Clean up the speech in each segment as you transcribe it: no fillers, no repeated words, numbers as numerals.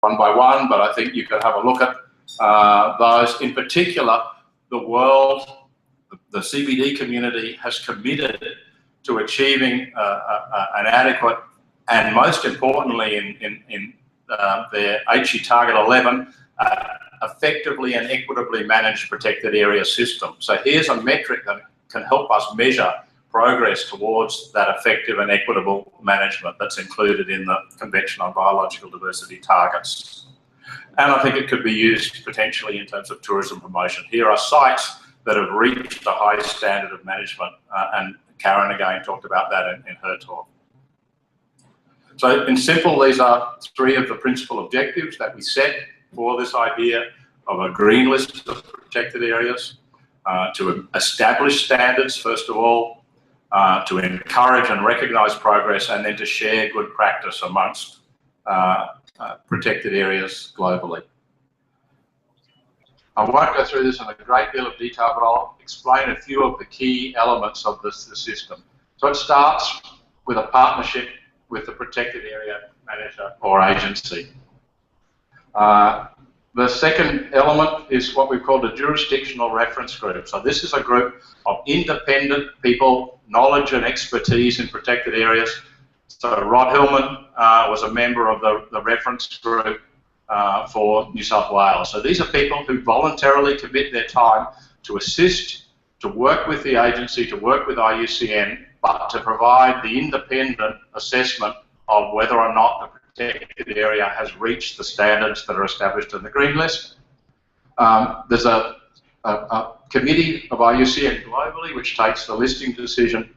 one by one, but I think you could have a look at those. In particular, the world, the CBD community has committed to achieving an adequate and, most importantly, in their HE Target 11, effectively and equitably managed protected area system. So here's a metric that can help us measure progress towards that effective and equitable management that's included in the Convention on Biological Diversity targets. And I think it could be used potentially in terms of tourism promotion. Here are sites that have reached a high standard of management, and Karen again talked about that in her talk. So in simple, these are three of the principal objectives that we set for this idea of a green list of protected areas: to establish standards, first of all, to encourage and recognise progress, and then to share good practice amongst protected areas globally. I won't go through this in a great deal of detail, but I'll explain a few of the key elements of the system. So it starts with a partnership with the protected area manager or agency. The second element is what we've called a jurisdictional reference group. So this is a group of independent people, knowledge and expertise in protected areas. So Rod Hillman was a member of the reference group for New South Wales. So these are people who voluntarily commit their time to assist, to work with the agency, to work with IUCN, but to provide the independent assessment of whether or not the protected area has reached the standards that are established in the green list. There's a committee of IUCN globally which takes the listing decision.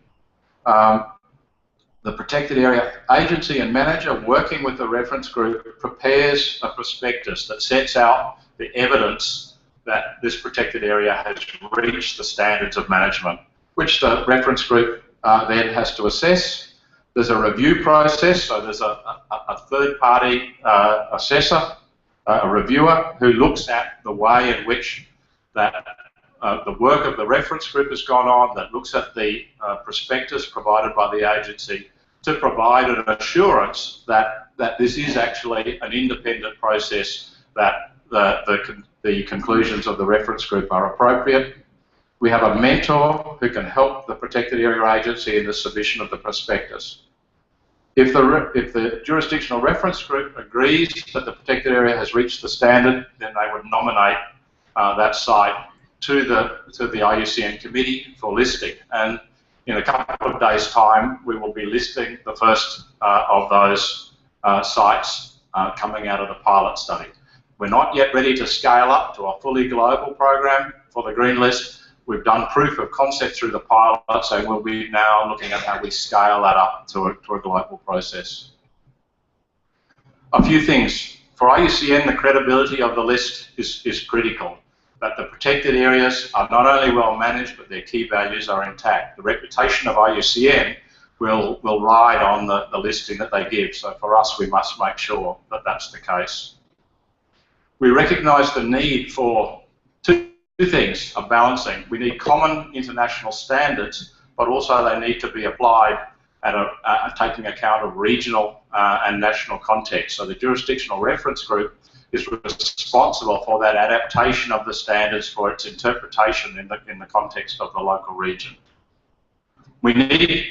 The protected area agency and manager, working with the reference group, prepares a prospectus that sets out the evidence that this protected area has reached the standards of management, which the reference group then has to assess. There's a review process, so there's a third-party assessor, a reviewer, who looks at the way in which that the work of the reference group has gone on, that looks at the prospectus provided by the agency to provide an assurance that this is actually an independent process, that the conclusions of the reference group are appropriate. We have a mentor who can help the protected area agency in the submission of the prospectus. If the jurisdictional reference group agrees that the protected area has reached the standard, then they would nominate that site to the IUCN committee for listing. And in a couple of days' time, we will be listing the first of those sites coming out of the pilot study. We're not yet ready to scale up to a fully global program for the green list. We've done proof of concept through the pilot, so we'll be now looking at how we scale that up to a global process. A few things. For IUCN, the credibility of the list is critical. That the protected areas are not only well managed, but their key values are intact. The reputation of IUCN will ride on the listing that they give. So for us, we must make sure that that's the case. We recognise the need for two things of balancing. We need common international standards, but also they need to be applied at taking account of regional and national context. So the jurisdictional reference group is responsible for that adaptation of the standards for its interpretation in the context of the local region. We need,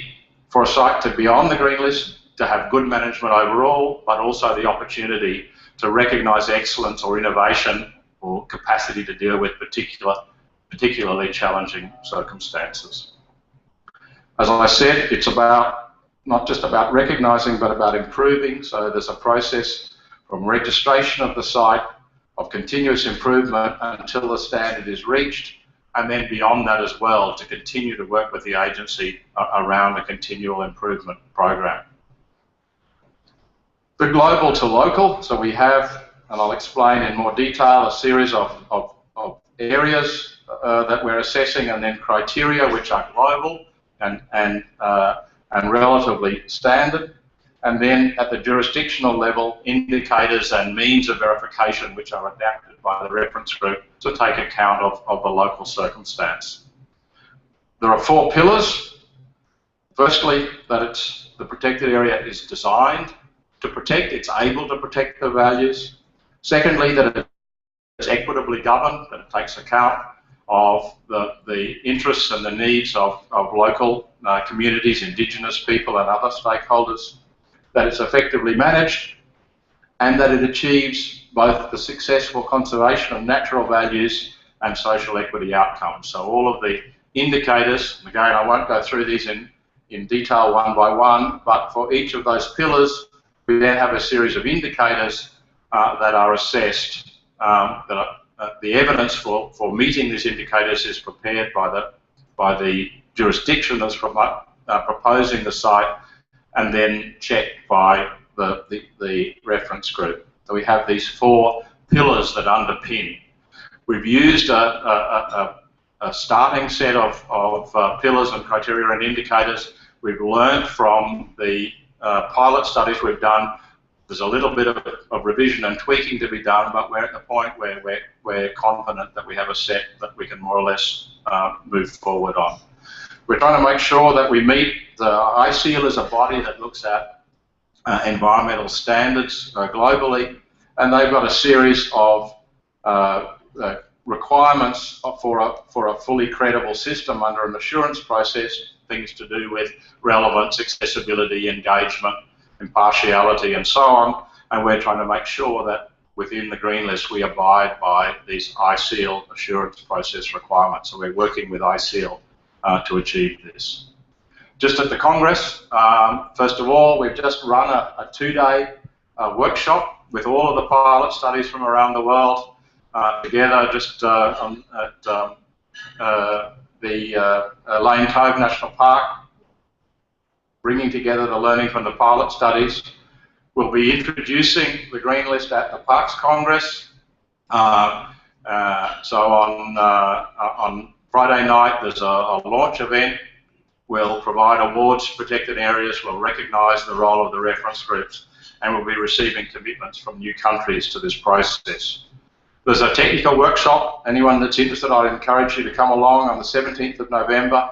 for a site to be on the green list, to have good management overall, but also the opportunity to recognise excellence or innovation or capacity to deal with particularly challenging circumstances. As I said, it's about not just about recognising, but about improving. So there's a process from registration of the site, of continuous improvement until the standard is reached, and then beyond that as well, to continue to work with the agency around a continual improvement program. The global to local, so we have, and I'll explain in more detail, a series of areas that we're assessing, and then criteria which are global and relatively standard. And then at the jurisdictional level, indicators and means of verification which are adapted by the reference group to take account of the local circumstance. There are 4 pillars. Firstly, that the protected area is designed to protect, it's able to protect the values. Secondly, that it's equitably governed, that it takes account of the interests and the needs of local communities, Indigenous people and other stakeholders, that it's effectively managed, and that it achieves both the successful conservation of natural values and social equity outcomes. So all of the indicators, again, I won't go through these in detail one by one, but for each of those pillars, we then have a series of indicators that are assessed. The evidence for meeting these indicators is prepared by the jurisdiction that's proposing the site, and then checked by the reference group. So we have these 4 pillars that underpin. We've used a starting set of pillars and criteria and indicators. We've learned from the pilot studies we've done. There's a little bit of revision and tweaking to be done, but we're at the point where we're confident that we have a set that we can more or less move forward on. We're trying to make sure that we meet the ICEAL as a body that looks at environmental standards globally, and they've got a series of requirements for a fully credible system under an assurance process, things to do with relevance, accessibility, engagement, impartiality, and so on, and we're trying to make sure that within the green list we abide by these ICEAL assurance process requirements. So we're working with ICEAL to achieve this. Just at the Congress, first of all, we've just run a 2-day workshop with all of the pilot studies from around the world together just at the Lane Cove National Park, bringing together the learning from the pilot studies. We'll be introducing the green list at the Parks Congress. So on Friday night there's a launch event. We'll provide awards to protected areas. We'll recognise the role of the reference groups, and we'll be receiving commitments from new countries to this process. There's a technical workshop. Anyone that's interested, I'd encourage you to come along on the 17th of November.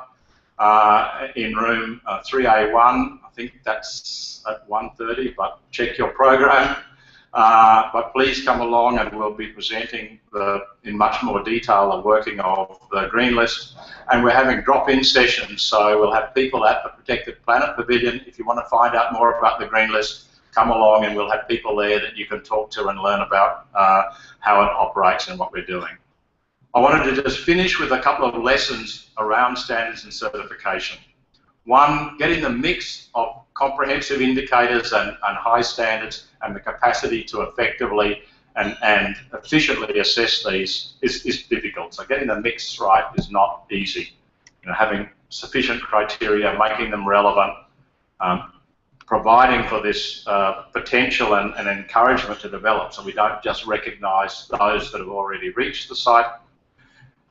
In room 3A1, I think that's at 1:30, but check your program. But please come along, and we'll be presenting in much more detail the working of the green list. And we're having drop-in sessions, so we'll have people at the Protected Planet Pavilion. If you want to find out more about the green list, come along, and we'll have people there that you can talk to and learn about how it operates and what we're doing. I wanted to just finish with a couple of lessons around standards and certification. One, getting the mix of comprehensive indicators and high standards and the capacity to effectively and efficiently assess these is difficult. So getting the mix right is not easy. You know, having sufficient criteria, making them relevant, providing for this potential and encouragement to develop, so we don't just recognise those that have already reached the site.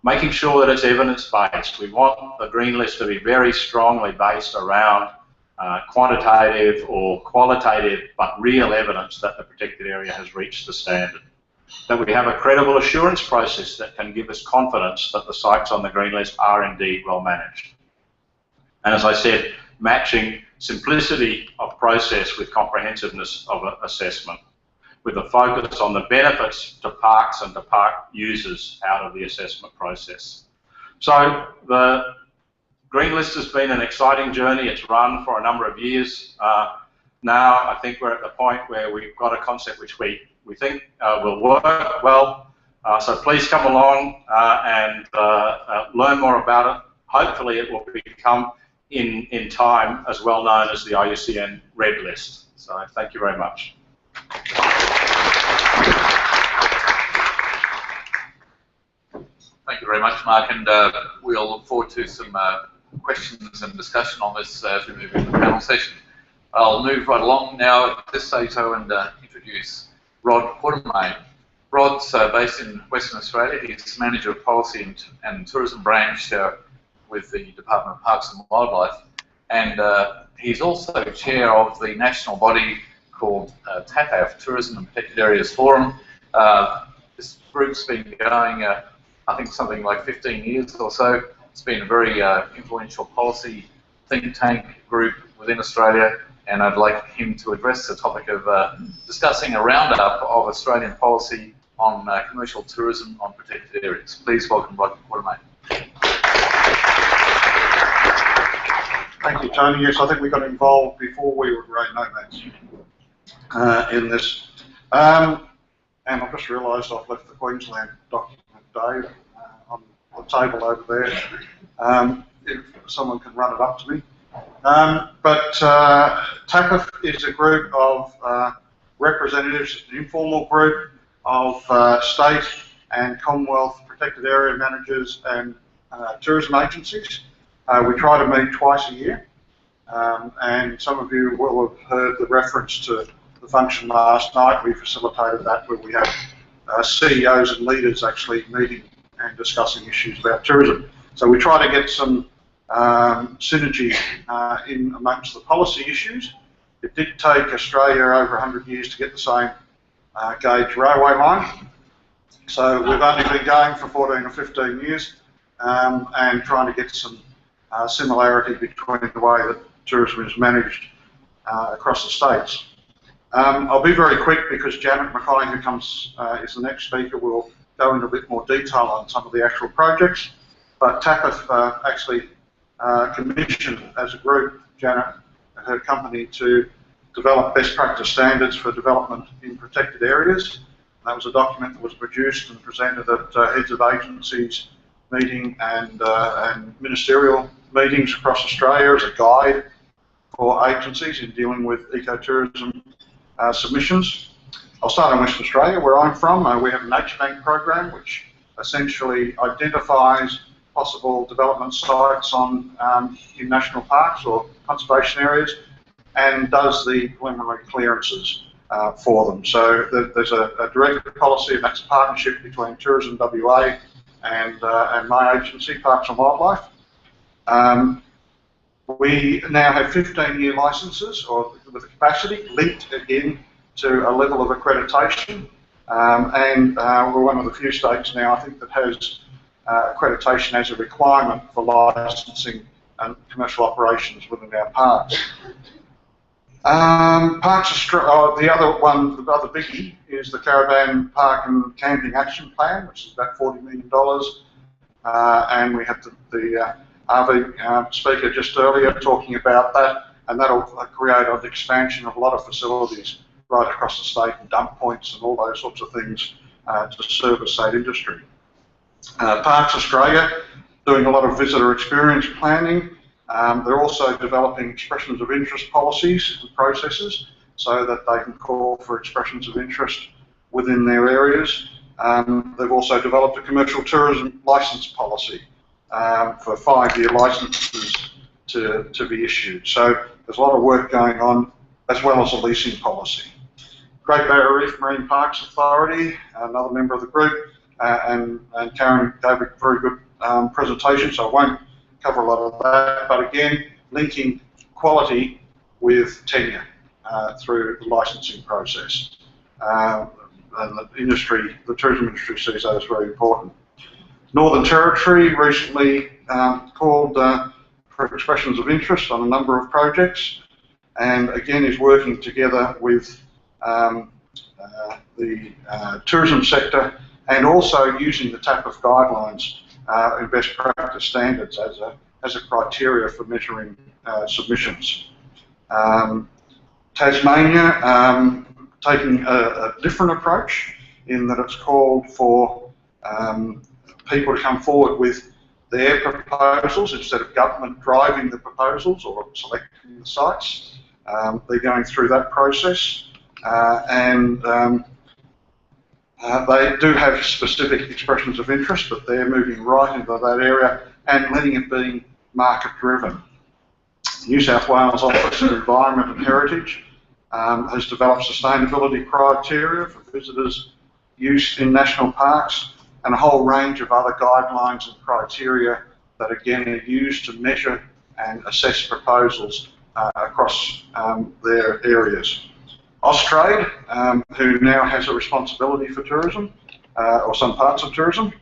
Making sure that it's evidence-based. We want the green list to be very strongly based around quantitative or qualitative but real evidence that the protected area has reached the standard. That we have a credible assurance process that can give us confidence that the sites on the green list are indeed well managed. And as I said, matching simplicity of process with comprehensiveness of assessment, with a focus on the benefits to parks and to park users out of the assessment process. So the green list has been an exciting journey. It's run for a number of years. Now I think we're at the point where we've got a concept which we think will work well. So please come along and learn more about it. Hopefully it will become in time as well known as the IUCN Red List. So thank you very much. Thank you very much, Mark, and we'll look forward to some questions and discussion on this as we move into the panel session. I'll move right along now at this stage and introduce Rod Quartermain. Rod's based in Western Australia. He's Manager of Policy and Tourism Branch with the Department of Parks and Wildlife, and he's also Chair of the national body called TAPAF, Tourism and Protected Areas Forum. This group's been going I think something like 15 years or so. It's been a very influential policy think tank group within Australia, and I'd like him to address the topic of discussing a roundup of Australian policy on commercial tourism on protected areas. Please welcome Roger Quartermain. Thank you, Tony. Yes, I think we got involved before we were grey nomads in this. And I've just realised I've left the Queensland document, Dave, on the table over there. If someone can run it up to me. Takko is a group of representatives, an informal group of state and Commonwealth protected area managers and tourism agencies. We try to meet twice a year, and some of you will have heard the reference to the function last night. We facilitated that where we had CEOs and leaders actually meeting and discussing issues about tourism. So we try to get some synergy in amongst the policy issues. It did take Australia over 100 years to get the same gauge railway line. So we've only been going for 14 or 15 years and trying to get some similarity between the way that tourism is managed across the states. I'll be very quick because Janet MacKay, who is the next speaker, will go into a bit more detail on some of the actual projects. But Takko actually commissioned as a group, Janet and her company, to develop best practice standards for development in protected areas. That was a document that was produced and presented at heads of agencies meeting and ministerial meetings across Australia as a guide for agencies in dealing with ecotourism submissions. I'll start in Western Australia, where I'm from. We have a Nature Bank program which essentially identifies possible development sites in national parks or conservation areas and does the preliminary clearances for them. So there's a direct policy, and that's a partnership between Tourism WA and my agency, Parks and Wildlife. We now have 15-year licences, or with a capacity linked again to a level of accreditation, and we're one of the few states now, I think, that has accreditation as a requirement for licensing and commercial operations within our parks. Parks Australia, the other biggie is the Caravan Park and Camping Action Plan, which is about $40 million, and we had the RV speaker just earlier talking about that, and that'll create an expansion of a lot of facilities right across the state, and dump points and all those sorts of things to service that industry. Parks Australia doing a lot of visitor experience planning. They're also developing expressions of interest policies and processes so that they can call for expressions of interest within their areas. They've also developed a commercial tourism licence policy for 5-year licences to be issued. So there's a lot of work going on, as well as a leasing policy. Great Barrier Reef Marine Parks Authority, another member of the group, and Karen gave a very good presentation, so I won't cover a lot of that, but again, linking quality with tenure through the licensing process. And the tourism industry sees that as very important. Northern Territory recently called for expressions of interest on a number of projects, and again is working together with the tourism sector, and also using the Takko guidelines and best practice standards as a criteria for measuring submissions. Tasmania taking a different approach in that it's called for people to come forward with their proposals instead of government driving the proposals or selecting the sites. They're going through that process, and they do have specific expressions of interest, but they're moving right into that area and letting it be market-driven. New South Wales Office of Environment and Heritage has developed sustainability criteria for visitors' use in national parks, and a whole range of other guidelines and criteria that again are used to measure and assess proposals across their areas. Austrade, who now has a responsibility for tourism, or some parts of tourism,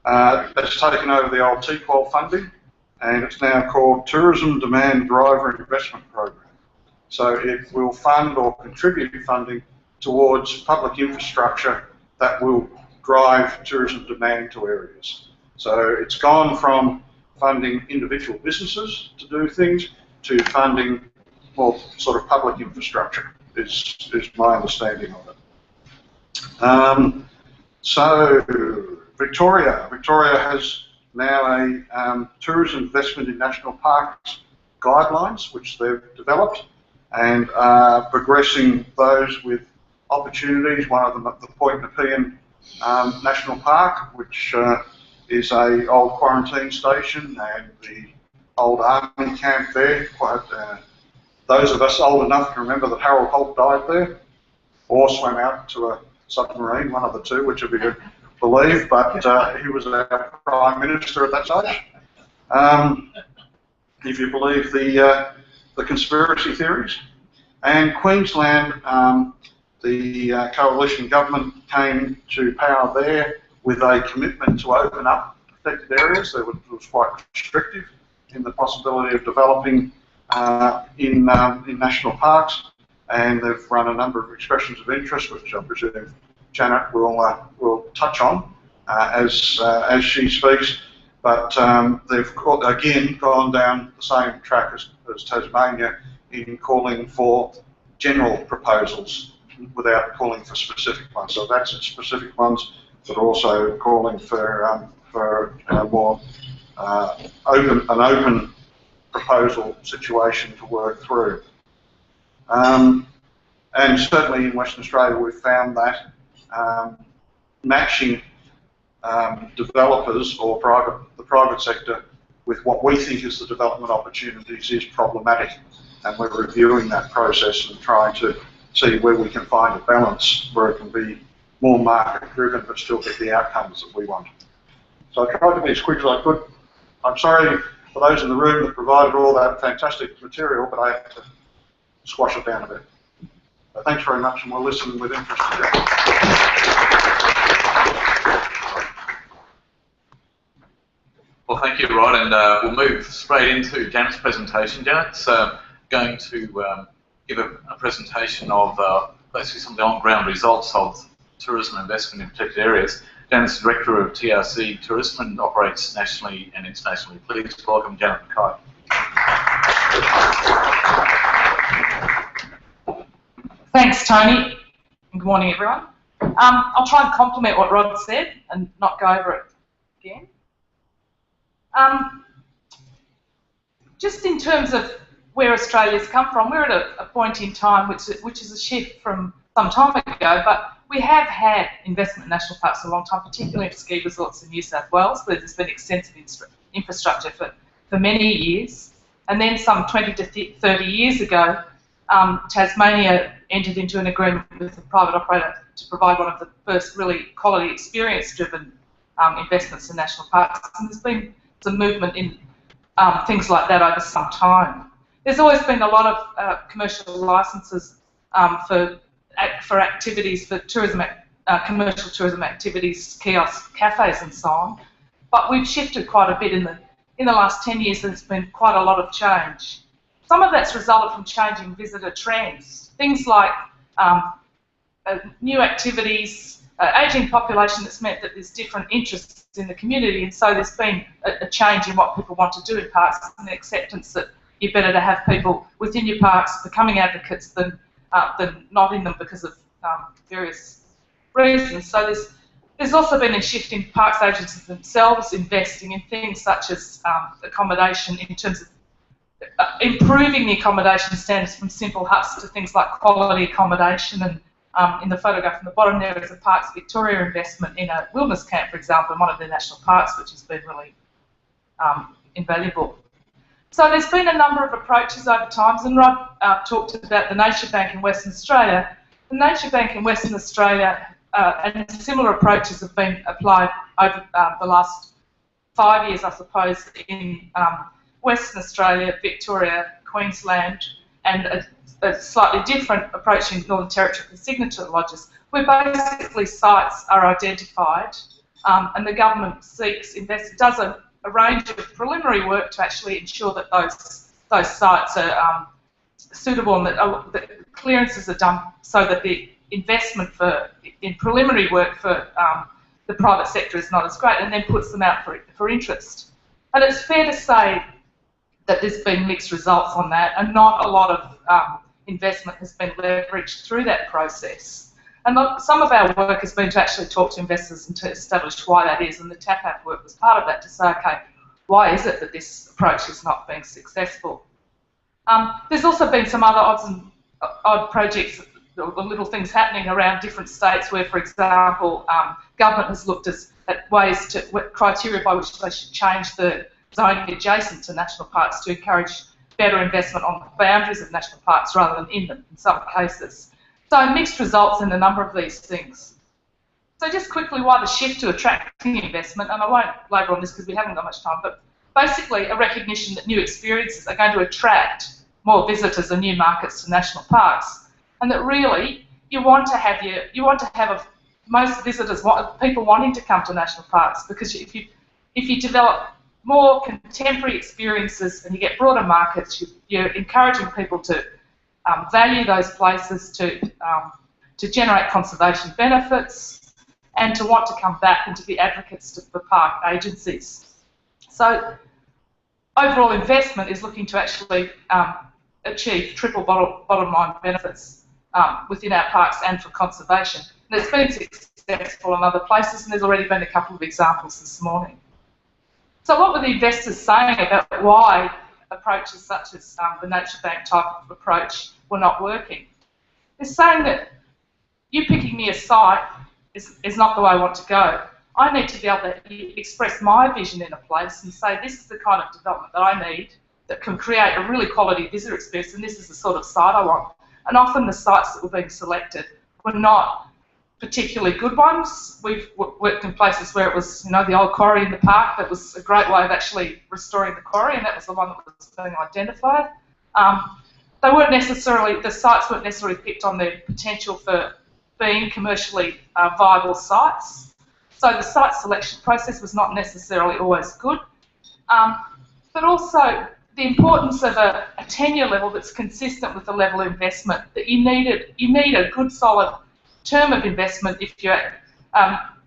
has taken over the old TQual funding, and it's now called Tourism Demand Driver Investment Program. So it will fund or contribute funding towards public infrastructure that will drive tourism demand to areas. So it's gone from funding individual businesses to do things to funding more sort of public infrastructure is my understanding of it. So Victoria has now a tourism investment in national parks guidelines which they've developed and are progressing those with opportunities. One of them at the Point Nepean National Park, which is a old quarantine station and the old army camp there. Those of us old enough can remember that Harold Holt died there, or swam out to a submarine, one of the two, which you believe, but he was our Prime Minister at that stage, if you believe the conspiracy theories. And Queensland, the coalition government came to power there with a commitment to open up protected areas. It was quite restrictive in the possibility of developing in national parks, and they've run a number of expressions of interest, which I presume Janet will touch on as she speaks. But they've again gone down the same track as Tasmania in calling for general proposals without calling for specific ones. So that's specific ones, but also calling for more open proposal situation to work through. And certainly in Western Australia we've found that matching developers or the private sector with what we think is the development opportunities is problematic, and we're reviewing that process and trying to see where we can find a balance where it can be more market driven but still get the outcomes that we want. So I tried to be as quick as I could. I'm sorry for those in the room that provided all that fantastic material, but I have to squash it down a bit. So thanks very much, and we'll listen with interest today. Well, thank you, Rod, and we'll move straight into Janet's presentation. Janet's going to give a presentation of basically some of the on-ground results of tourism investment in protected areas. Janet's Director of TRC Tourism and operates nationally and internationally. Please welcome Janet MacKay. Thanks, Tony. Good morning, everyone. I'll try and complement what Rod said and not go over it again. Just in terms of where Australia's come from, we're at a point in time which is a shift from some time ago, but we have had investment in national parks for a long time, particularly in ski resorts in New South Wales, where there's been extensive infrastructure for many years. And then some 20 to 30 years ago, Tasmania entered into an agreement with a private operator to provide one of the first really quality experience-driven investments in national parks. And there's been some movement in things like that over some time. There's always been a lot of commercial licences for activities, for tourism, commercial tourism activities, kiosks, cafes, and so on. But we've shifted quite a bit in the last 10 years. There's been quite a lot of change. Some of that's resulted from changing visitor trends. Things like new activities, ageing population that's meant that there's different interests in the community, and so there's been a change in what people want to do in parks and the acceptance that you're better to have people within your parks becoming advocates than not in them because of various reasons. So there's also been a shift in parks agencies themselves investing in things such as accommodation, in terms of improving the accommodation standards from simple huts to things like quality accommodation. And in the photograph on the bottom there is a Parks Victoria investment in a wilderness camp, for example, in one of their national parks, which has been really invaluable. So there's been a number of approaches over time, and Rod talked about the Nature Bank in Western Australia. The Nature Bank in Western Australia and similar approaches have been applied over the last 5 years, I suppose, in Western Australia, Victoria, Queensland, and a slightly different approach in Northern Territory for signature lodges, where basically sites are identified and the government does a range of preliminary work to actually ensure that those sites are suitable and that clearances are done so that the investment in preliminary work for the private sector is not as great, and then puts them out for interest. And it's fair to say that there's been mixed results on that, and not a lot of investment has been leveraged through that process. And some of our work has been to actually talk to investors and to establish why that is, and the TAPAP work was part of that, to say, okay, why is it that this approach is not being successful? There's also been some other odd projects, or little things happening around different states where, for example, government has looked at ways to, criteria by which they should change the zoning adjacent to national parks to encourage better investment on the boundaries of national parks rather than in them in some cases. So mixed results in a number of these things. So just quickly, why the shift to attracting investment, and I won't labour on this because we haven't got much time, but basically a recognition that new experiences are going to attract more visitors and new markets to national parks, and that really you want to have most visitors, people wanting to come to national parks, because if you develop more contemporary experiences and you get broader markets, you're encouraging people to value those places, to generate conservation benefits, and to want to come back and to be advocates for park agencies. So overall investment is looking to actually achieve triple bottom line benefits within our parks and for conservation. And it's been successful in other places, and there's already been a couple of examples this morning. So what were the investors saying about why approaches such as the Nature Bank type of approach were not working? They're saying that you picking me a site is not the way I want to go. I need to be able to express my vision in a place and say, this is the kind of development that I need that can create a really quality visitor experience, and this is the sort of site I want. And often the sites that were being selected were not particularly good ones. We've worked in places where it was, the old quarry in the park. That was a great way of actually restoring the quarry, and that was the one that was being identified. The sites weren't necessarily picked on their potential for being commercially viable sites. So the site selection process was not necessarily always good. But also the importance of a tenure level that's consistent with the level of investment, that you need a good solid term of investment if you're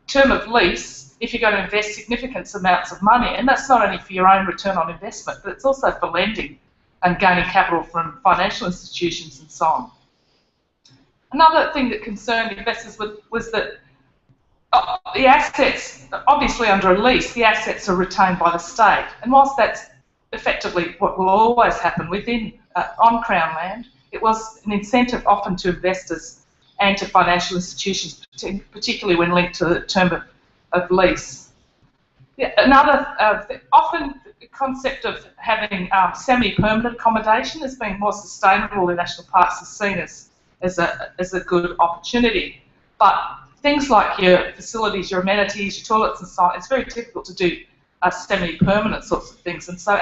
term of lease if you're going to invest significant amounts of money, and that's not only for your own return on investment, but it's also for lending and gaining capital from financial institutions and so on. Another thing that concerned investors was that the assets, obviously under a lease, the assets are retained by the state, and whilst that's effectively what will always happen within on Crown land, it was an incentive often to investors and to financial institutions, particularly when linked to the term of lease. Yeah, often the concept of having semi-permanent accommodation as being more sustainable in national parks is seen as a good opportunity. But things like your facilities, your amenities, your toilets and so on, it's very difficult to do semi-permanent sorts of things. And so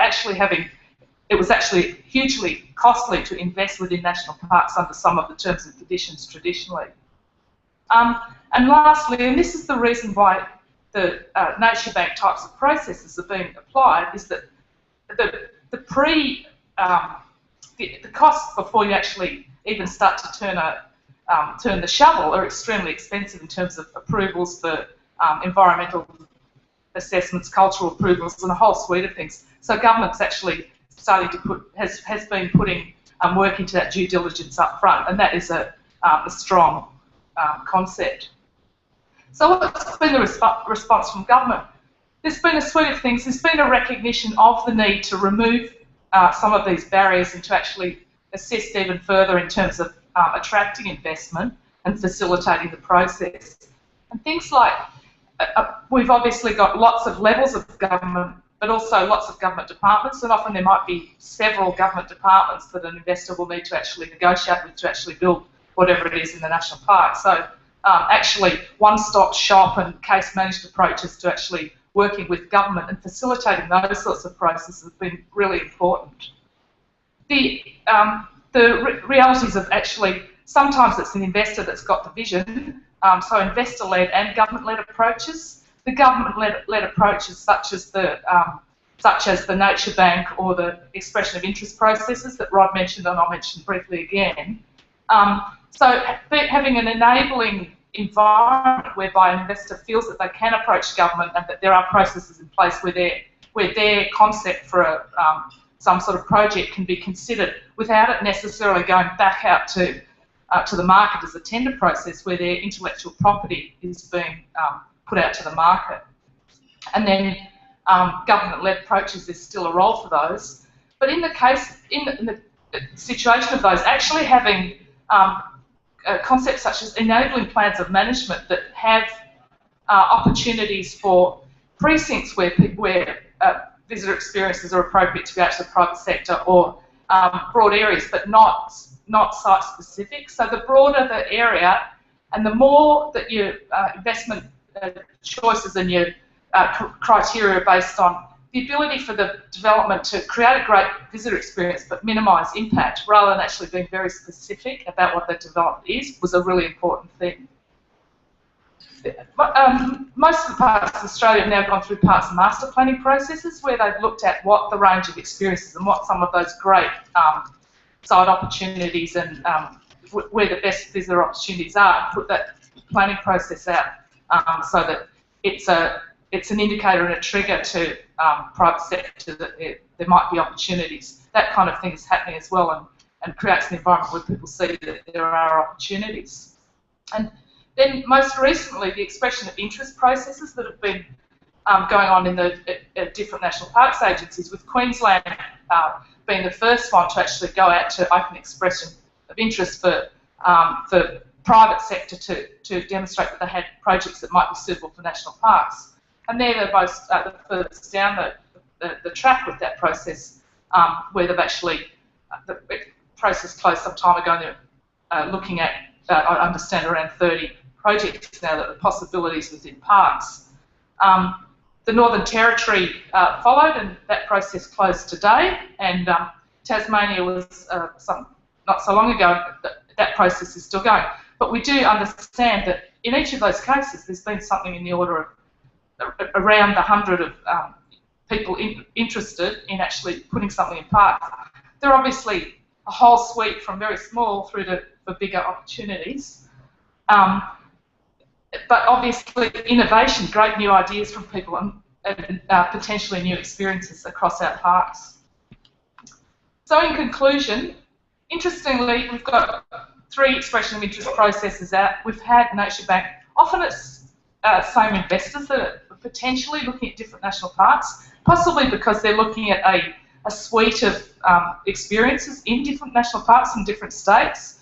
it was actually hugely costly to invest within national parks under some of the terms and conditions traditionally. And lastly, and this is the reason why the Nature Bank types of processes are being applied, is that the costs before you actually even start to turn the shovel are extremely expensive in terms of approvals for environmental assessments, cultural approvals, and a whole suite of things. So government's actually starting to has been putting work into that due diligence up front, and that is a strong concept. So what's been the response from government? There's been a suite of things. There's been a recognition of the need to remove some of these barriers and to actually assist even further in terms of attracting investment and facilitating the process. And things like, we've obviously got lots of levels of government, but also lots of government departments, and often there might be several government departments that an investor will need to actually negotiate with to actually build whatever it is in the national park. So actually one-stop shop and case-managed approaches to actually working with government and facilitating those sorts of processes have been really important. The realities of actually, sometimes it's an investor that's got the vision, so investor-led and government-led approaches. The government-led approaches, such as the such as the nature bank or the expression of interest processes that Rod mentioned and I'll mention briefly again. So having an enabling environment whereby an investor feels that they can approach government and that there are processes in place where their concept for some sort of project can be considered without it necessarily going back out to the market as a tender process where their intellectual property is being put out to the market. And then government-led approaches, there's still a role for those. But in the situation of those, actually having concepts such as enabling plans of management that have opportunities for precincts where visitor experiences are appropriate to go out to the private sector, or broad areas, but not site-specific. So the broader the area and the more that your investment choices and your criteria are based on the ability for the development to create a great visitor experience but minimise impact rather than actually being very specific about what that development is, was a really important thing. Most of the parts of Australia have now gone through parts of master planning processes where they've looked at what the range of experiences and what some of those great site opportunities and where the best visitor opportunities are, put that planning process out so that it's an indicator and a trigger to private sector that there might be opportunities. That kind of thing is happening as well, and creates an environment where people see that there are opportunities. And then most recently, the expression of interest processes that have been going on in the different national parks agencies, with Queensland being the first one to actually go out to open expression of interest for private sector to demonstrate that they had projects that might be suitable for national parks. And they're the most the furthest down the track with that process, where they've actually the process closed some time ago. And they're looking at I understand around 30 projects now that are possibilities within parks. The Northern Territory followed, and that process closed today. And Tasmania was not so long ago. That process is still going. But we do understand that in each of those cases, there's been something in the order of around 100 of people interested in actually putting something in parks. There are obviously a whole suite from very small through to for bigger opportunities. But obviously innovation, great new ideas from people and potentially new experiences across our parks. So in conclusion, interestingly, we've got 3 expression of interest processes out. We've had Nature Bank, often it's same investors that are potentially looking at different national parks, possibly because they're looking at a suite of experiences in different national parks in different states,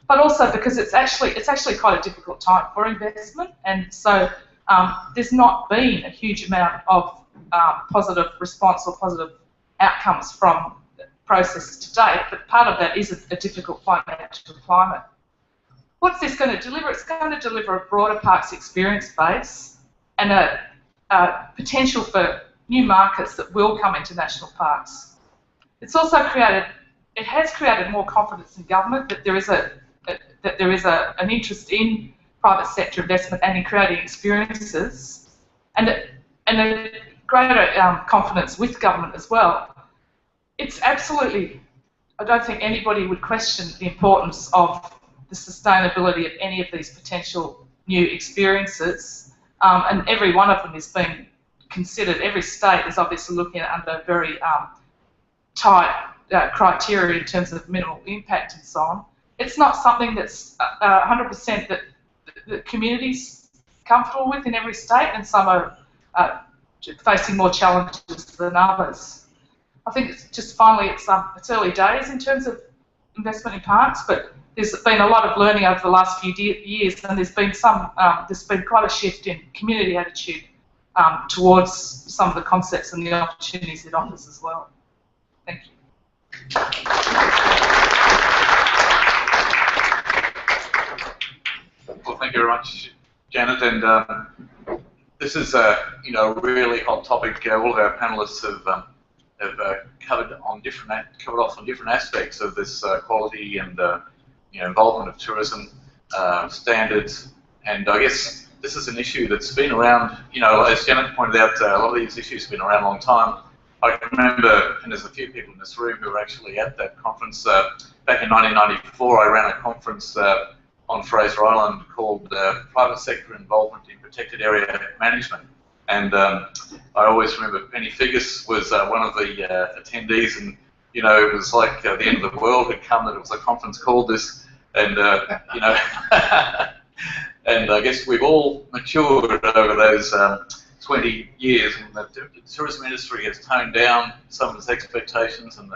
but also because it's actually quite a difficult time for investment, and so there's not been a huge amount of positive response or positive outcomes from processes to date, but part of that is a difficult financial climate. What's this going to deliver? It's going to deliver a broader parks experience base and a potential for new markets that will come into national parks. It's also has created more confidence in government that there is an interest in private sector investment and in creating experiences, and a greater confidence with government as well. It's absolutely, I don't think anybody would question the importance of the sustainability of any of these potential new experiences, and every one of them is being considered. Every state is obviously looking at under very tight criteria in terms of minimal impact and so on. It's not something that's 100% that the community's comfortable with in every state, and some are facing more challenges than others. I think it's just finally it's early days in terms of investment in parks, but there's been a lot of learning over the last few years, and there's been quite a shift in community attitude towards some of the concepts and the opportunities it offers as well. Thank you. Well, thank you very much, Janet. And this is a really hot topic. All of our panelists have covered off on different aspects of this quality and involvement of tourism standards. And I guess this is an issue that's been around. As Janet pointed out, a lot of these issues have been around a long time. I remember, and there's a few people in this room who were actually at that conference, back in 1994, I ran a conference on Fraser Island called Private Sector Involvement in Protected Area Management. And I always remember Penny Figgis was one of the attendees, and you know, it was like the end of the world had come, that it was a conference called this, and you know, and I guess we've all matured over those 20 years, and the tourism industry has toned down some of its expectations, and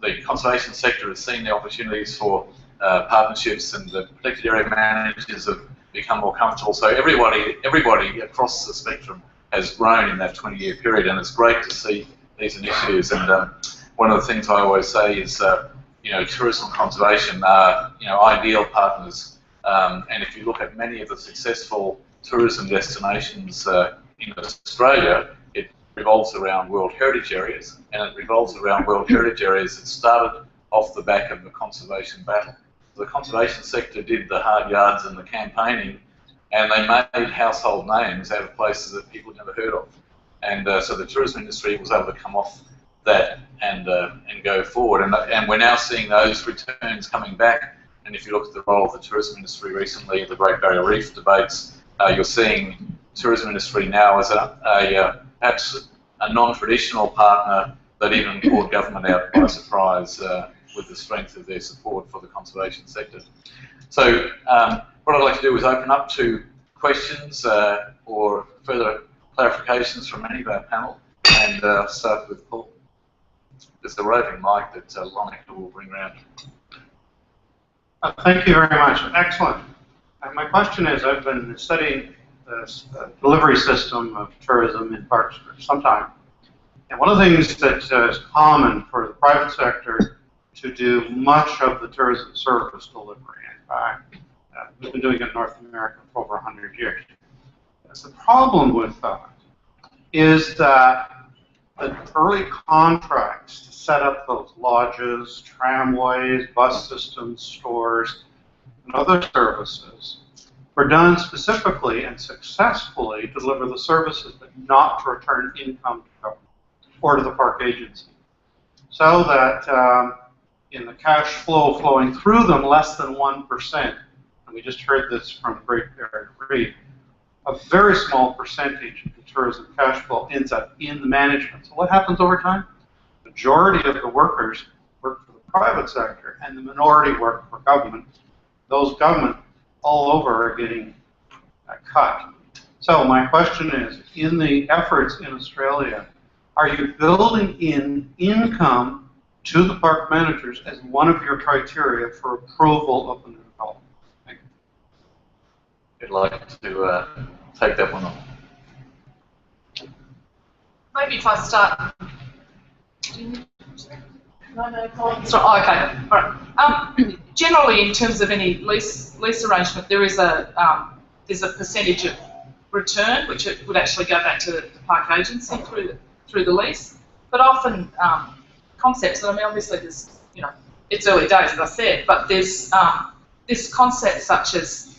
the conservation sector has seen the opportunities for partnerships, and the protected area managers have become more comfortable. So everybody across the spectrum has grown in that 20-year period, and it's great to see these initiatives. And one of the things I always say is, you know, tourism and conservation are, you know, ideal partners. And if you look at many of the successful tourism destinations in Australia, it revolves around World Heritage Areas, and it revolves around World Heritage Areas that started off the back of the conservation battle. The conservation sector did the hard yards and the campaigning, and they made household names out of places that people had never heard of. And so the tourism industry was able to come off that and go forward. And we're now seeing those returns coming back. And if you look at the role of the tourism industry recently, the Great Barrier Reef debates, you're seeing tourism industry now as perhaps a non-traditional partner that even caught government out by surprise with the strength of their support for the conservation sector. So what I'd like to do is open up to questions or further clarifications from any of our panel, and start with Paul. There's the roving mic that Lonica will bring around. Thank you very much. Excellent. My question is, I've been studying the delivery system of tourism in parks for some time. And one of the things that is common for the private sector to do much of the tourism service delivery. In fact, we've been doing it in North America for over 100 years. The problem with that is that the early contracts to set up those lodges, tramways, bus systems, stores, and other services were done specifically and successfully to deliver the services, but not to return income to government or to the park agency. So that in the cash flow flowing through them, less than 1%, and we just heard this from Great Barrier Reef, a very small percentage of the tourism cash flow ends up in the management. So what happens over time? The majority of the workers work for the private sector, and the minority work for government. Those government all over are getting cut. So my question is, in the efforts in Australia, are you building in income to the park managers as one of your criteria for approval of the new development? Thank you. I'd like to take that one on. Maybe if I start. No, sorry. Oh, okay. All right. Generally, in terms of any lease arrangement, there is there's a percentage of return, which it would actually go back to the park agency through the lease. But often concepts, and I mean, obviously, there's, you know, it's early days, as I said, but there's this concept such as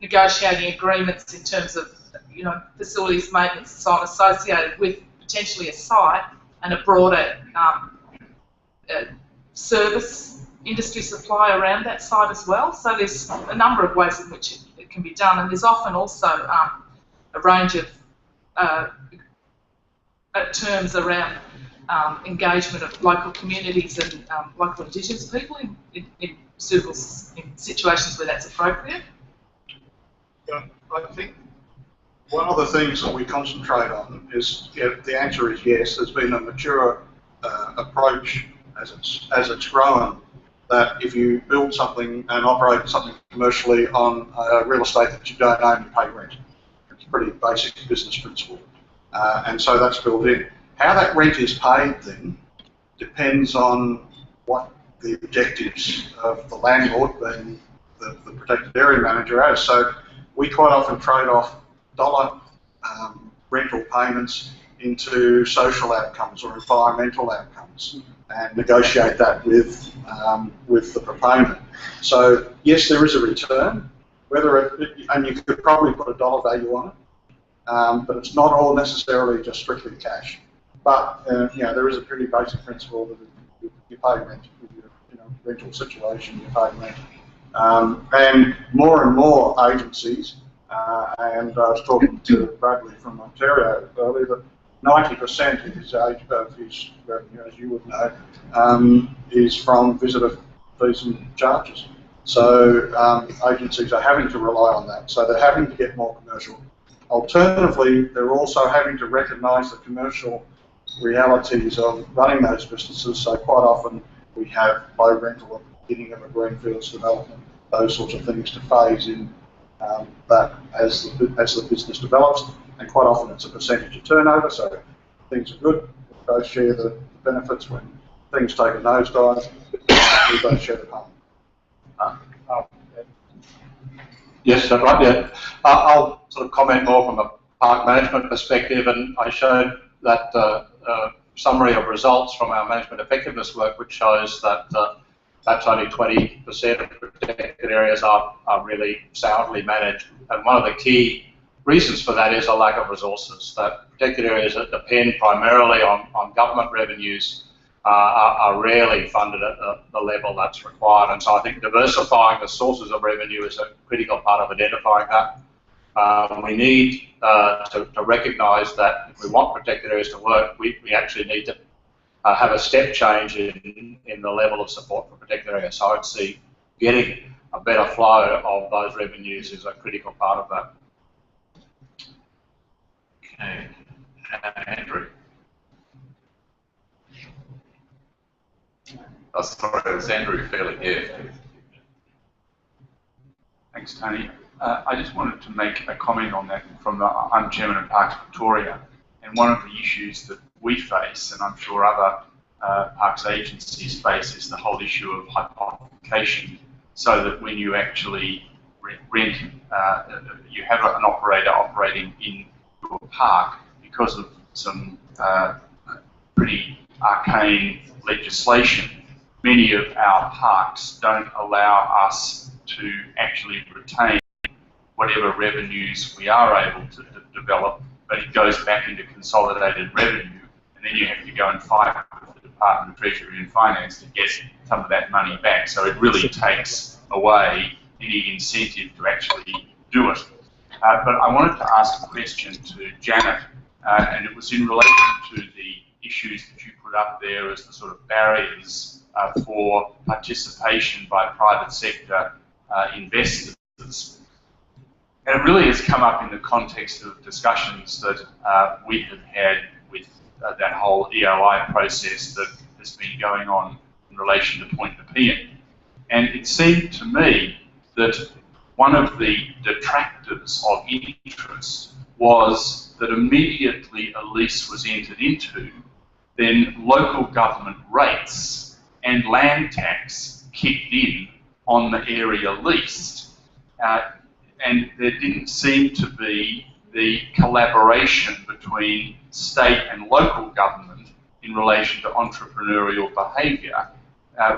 negotiating agreements in terms of, you know, facilities maintenance and so on associated with potentially a site and a broader service industry supply around that site as well. So there's a number of ways in which it can be done, and there's often also a range of terms around engagement of local communities and local Indigenous people in suitable situations where that's appropriate. Yeah, I think one of the things that we concentrate on is, the answer is yes, there's been a mature approach as it's grown, that if you build something and operate something commercially on real estate that you don't own, you pay rent. It's a pretty basic business principle. And so that's built in. How that rent is paid then depends on what the objectives of the landlord, being the protected area manager, has. So we quite often trade off dollar rental payments into social outcomes or environmental outcomes, and negotiate that with the proponent. So yes, there is a return, and you could probably put a dollar value on it, but it's not all necessarily just strictly cash. But you know, there is a pretty basic principle that you pay rent with your rental situation. You pay rent, and more agencies. And I was talking to Bradley from Ontario earlier that 90% of his revenue, as you would know, is from visitor fees and charges. So agencies are having to rely on that. So they're having to get more commercial. Alternatively, they're also having to recognise the commercial realities of running those businesses. So quite often we have low rental at the beginning of a greenfields development, those sorts of things to phase in that as the business develops. And quite often it's a percentage of turnover, so things are good. We both share the benefits. When things take a nosedive, we both share the pain. Yes, that's right. Yeah, I'll sort of comment more from a park management perspective, and I showed that summary of results from our management effectiveness work, which shows that perhaps only 20% of protected areas are really soundly managed. And one of the key reasons for that is a lack of resources. That protected areas that depend primarily on government revenues are rarely funded at the level that's required. And so I think diversifying the sources of revenue is a critical part of identifying that. We need to recognise that if we want protected areas to work, we actually need to have a step change in the level of support for protected areas. So I'd see getting a better flow of those revenues is a critical part of that. Okay, Andrew. Oh, sorry, it was Andrew Fairley, yeah. Thanks, Tony. I just wanted to make a comment on that I'm Chairman of Parks Victoria, and one of the issues that we face, and I'm sure other parks agencies face, is the whole issue of hypothecation, so that when you actually rent, you have an operator operating in your park, because of some pretty arcane legislation, many of our parks don't allow us to actually retain whatever revenues we are able to develop, but it goes back into consolidated revenue, and then you have to go and fight with the Department of Treasury and Finance to get some of that money back. So it really takes away any incentive to actually do it. But I wanted to ask a question to Janet, and it was in relation to the issues that you put up there as the sort of barriers for participation by private sector investors. And it really has come up in the context of discussions that we have had with that whole EOI process that has been going on in relation to Point Nepean. And it seemed to me that one of the detractors of interest was that immediately a lease was entered into, then local government rates and land tax kicked in on the area leased. And there didn't seem to be the collaboration between state and local government in relation to entrepreneurial behaviour,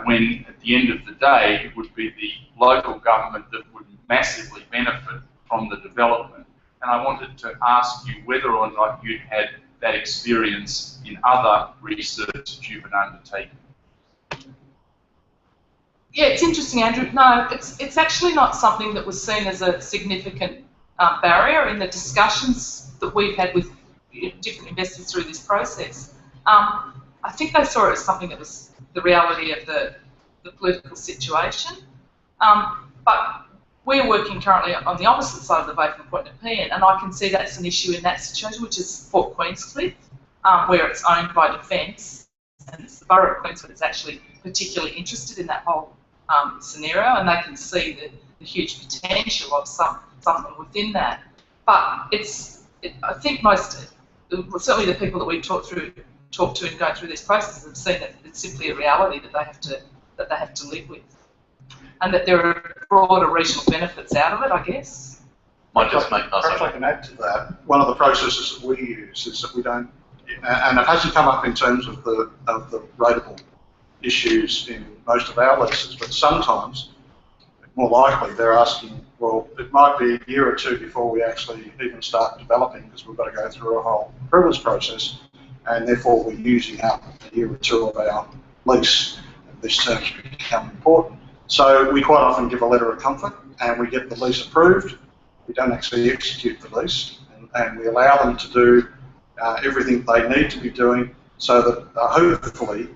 when at the end of the day it would be the local government that would massively benefit from the development. And I wanted to ask you whether or not you'd had that experience in other research that you've been undertaking. Yeah, it's interesting, Andrew. No, it's actually not something that was seen as a significant barrier in the discussions that we've had with different investors through this process. I think they saw it as something that was the reality of the political situation. But we're working currently on the opposite side of the bay from Point Nepean, and I can see that's an issue in that situation, which is Port Queenscliff, where it's owned by Defence, and it's the Borough of Queenscliff that's actually particularly interested in that whole scenario, and they can see the huge potential of something within that. But I think certainly the people that we've talked to and going through this process have seen that it's simply a reality that they have to live with, and that there are broader regional benefits out of it, I guess. Perhaps I can add to that. One of the processes that we use is that we don't, and it hasn't come up in terms of the rateable issues in most of our leases, but sometimes, more likely, they're asking, well, it might be a year or two before we actually even start developing, because we've got to go through a whole approvals process. and therefore we're using up a year or two of our lease. This term's become important. So we quite often give a letter of comfort, and we get the lease approved. We don't actually execute the lease, and we allow them to do everything they need to be doing, so that hopefully,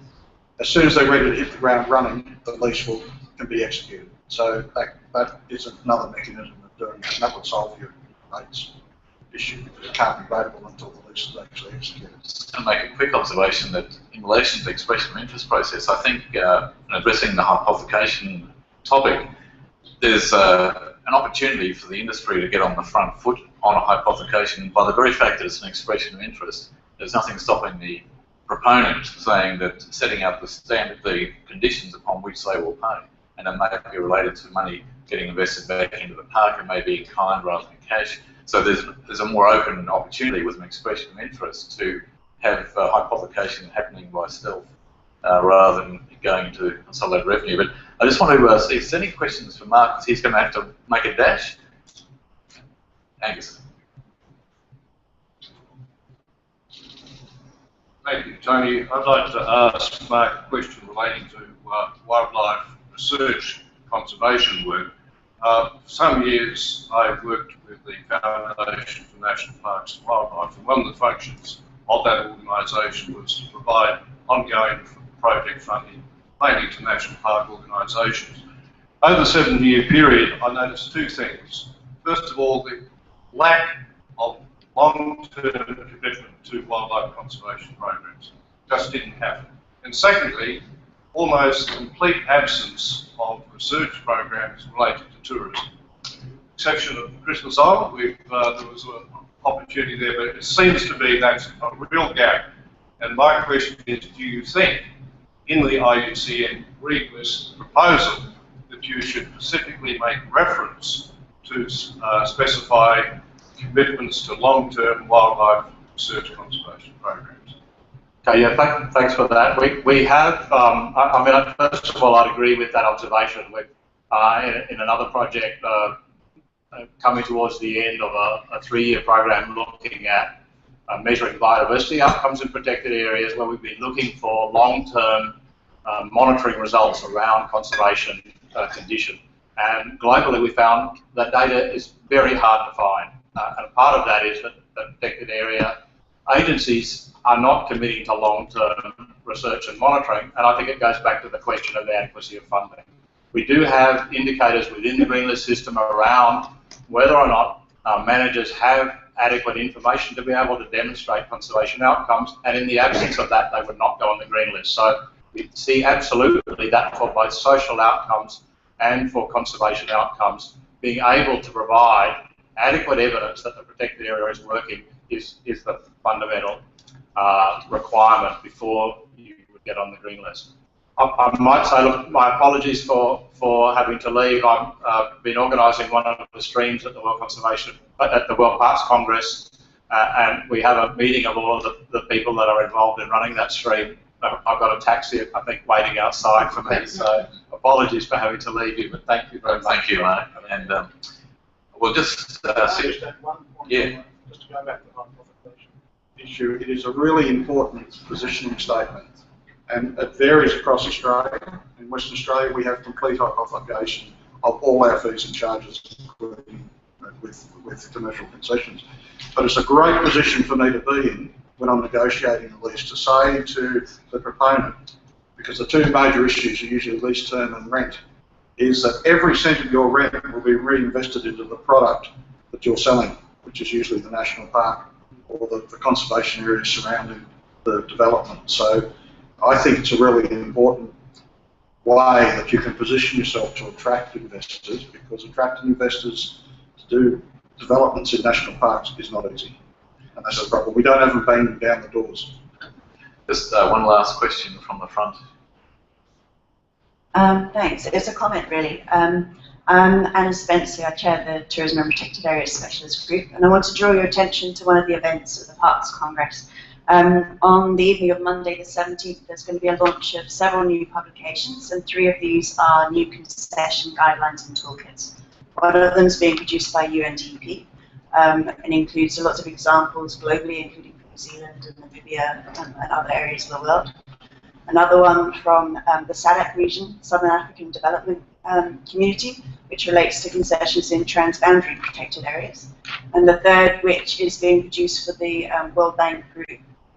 as soon as they're ready to hit the ground running, the lease can be executed. So that is another mechanism of doing it, and that would solve your rates issue, because it can't be rateable until the lease is actually executed. Just to make a quick observation that in relation to the expression of interest process, I think in addressing the hypothecation topic, there's an opportunity for the industry to get on the front foot on a hypothecation by the very fact that it's an expression of interest. There's nothing stopping the proponent saying that setting out the conditions upon which they will pay, and it may be related to money getting invested back into the park, it may be in kind rather than cash. So there's a more open opportunity with an expression of interest to have hypothecation happening by stealth rather than going to consolidated revenue. But I just want to see if there's any questions for Mark, because he's going to have to make a dash. Angus. Thank you, Tony. I'd like to ask Mark a question relating to wildlife research conservation work. For some years, I've worked with the Foundation for National Parks and Wildlife, and one of the functions of that organisation was to provide ongoing project funding, mainly to national park organisations. Over the 7-year period, I noticed two things. First of all, the lack of long-term commitment to wildlife conservation programs just didn't happen. And secondly, almost complete absence of research programs related to tourism. Exception of Christmas Island, there was an opportunity there, but it seems to be that's a real gap. And my question is, do you think in the IUCN Green List proposal that you should specifically make reference to specify commitments to long-term wildlife research conservation programs? Okay, yeah, thanks for that. We have, I mean, first of all, I'd agree with that observation. We're in another project coming towards the end of a 3-year program looking at measuring biodiversity outcomes in protected areas, where we've been looking for long-term monitoring results around conservation condition. And globally, we found that data is very hard to find. And part of that is that the protected area agencies are not committing to long-term research and monitoring, and I think it goes back to the question of the adequacy of funding. We do have indicators within the Green List system around whether or not managers have adequate information to be able to demonstrate conservation outcomes, and in the absence of that, they would not go on the Green List. So we see absolutely that for both social outcomes and for conservation outcomes, being able to provide adequate evidence that the protected area is working is the fundamental requirement before you would get on the Green List. I might say, look, my apologies for having to leave. I've been organising one of the streams at the World Parks Congress, and we have a meeting of all of the people that are involved in running that stream. I've got a taxi, I think, waiting outside for me, so apologies for having to leave you, but thank you very much. Thank you, Mark. And we'll just Just to go back to the hypothecation issue, it is a really important positioning statement, and it varies across Australia. In Western Australia, we have complete hypothecation of all our fees and charges, including with commercial concessions. But it's a great position for me to be in when I'm negotiating a lease, to say to the proponent, because the two major issues are usually lease term and rent, is that every cent of your rent will be reinvested into the product that you're selling, which is usually the national park or the conservation areas surrounding the development. So I think it's a really important way that you can position yourself to attract investors, because attracting investors to do developments in national parks is not easy. And that's a problem. We don't have them banging down the doors. just one last question from the front. Thanks. It's a comment, really. I'm Anna Spencer. I chair the Tourism and Protected Areas Specialist Group, and I want to draw your attention to one of the events at the Parks Congress. On the evening of Monday the 17th, there's going to be a launch of several new publications, and 3 of these are new concession guidelines and toolkits. One of them is being produced by UNDP and includes lots of examples globally, including Zealand and Namibia and other areas of the world. Another one from the SADC region, Southern African Development Community, which relates to concessions in transboundary protected areas. And the third, which is being produced for the World Bank group,